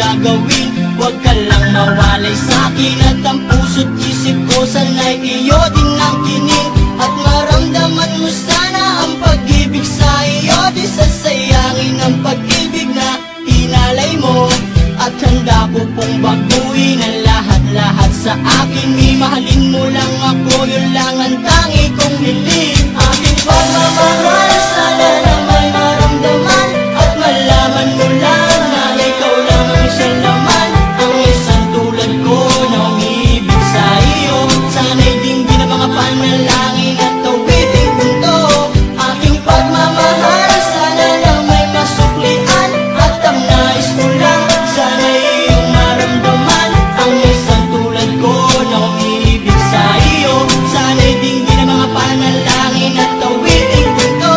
gagawin. Huwag ka lang mawalay sa'kin at ang puso't isip ko sana'y iyo din ang kinig. At maramdaman mo sana ang pag-ibig sa iyo, di sasayangin ang pag-ibig na inalay mo. At handa ko pong baguhin ang lahat-lahat sa akin. Mahalin mo lang ako, yun lang ang tangi kong hiling. Aking pagmamahal, sana na may maramdaman at malaman mo lang na ikaw lang ang siya naman. Ang isang tulad ko na umiibig sa iyo, sana'y dinggin ang mga panalangin at awiting punto. Aking pagmamahal, sana na may masuklian at ang nais ko lang, sana'y iyong maramdaman. Ang isang tulad ko na umiibig sa iyo, sana'y dinggin ang mga panalangin at awiting punto.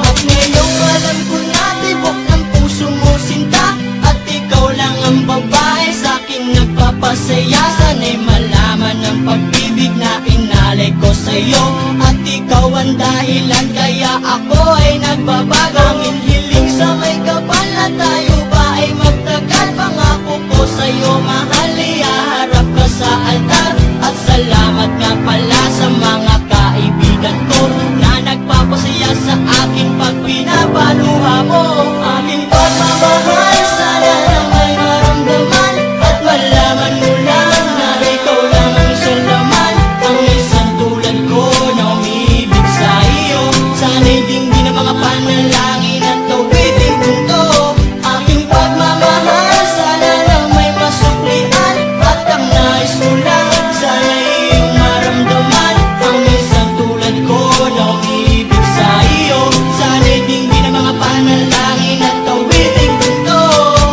At ngayong alam ko na tibok ng puso mo sinta, at ikaw lang ang babae sa'king nagpapasaya. Sana'y malaman ang pag-ibig na inalay ko sa'yo, at ikaw ang dahilan kaya ako ay nagbabago. Ang hiling sa may kapal na tayo ba ay magtagal. Pangako ko sa'yo mahal, ihaharap ka sa altar. At salamat nga pala sa mga kaibigan ko na nagpapasaya sa akin pag pinapaluha mo. Aking pagmamahal, sana na may maramdaman at malaman mo lang na ikaw lang ang siya naman. Ang isang tulad ko na umiibig sa iyo, sana'y dinggin ang mga panalangin at awiting punto. Aking pagmamahal, sana lang may masuklian at ang nais mo lang, sana'y iyong maramdaman. Ang isang tulad ko na umiibig sa iyo, sana'y dinggin ang mga panalangin at awiting punto.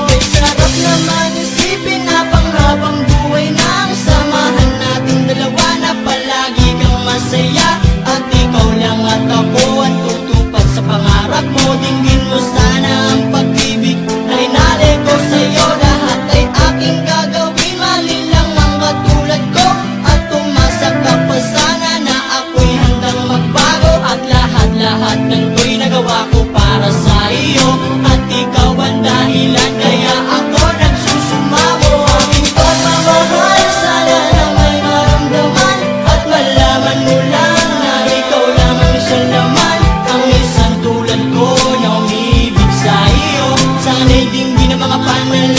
Kay sarap naman isipin na panghabang buhay na ang samahan nating dalawa, na palagi kang masaya at ikaw lang at ako ang tutupad sa pangarap mo. Dinggin mo sana ang pag-ibig na inalay ko sa'yo, lahat ay aking gagawin. Mali lang ang katulad ko at umasa ka pa sana na ako'y handang magbago. At lahat-lahat ng ko'y nagawa ko para sa iyo, at ikaw ang dahilan kaya ako nagsusumamo. Aking pagmamahal, sana na may maramdaman at malaman mo lang na ikaw lang ang siya naman. Ang isang tulad ko na umiibig sa iyo, sana'y dinggin ang mga panalangin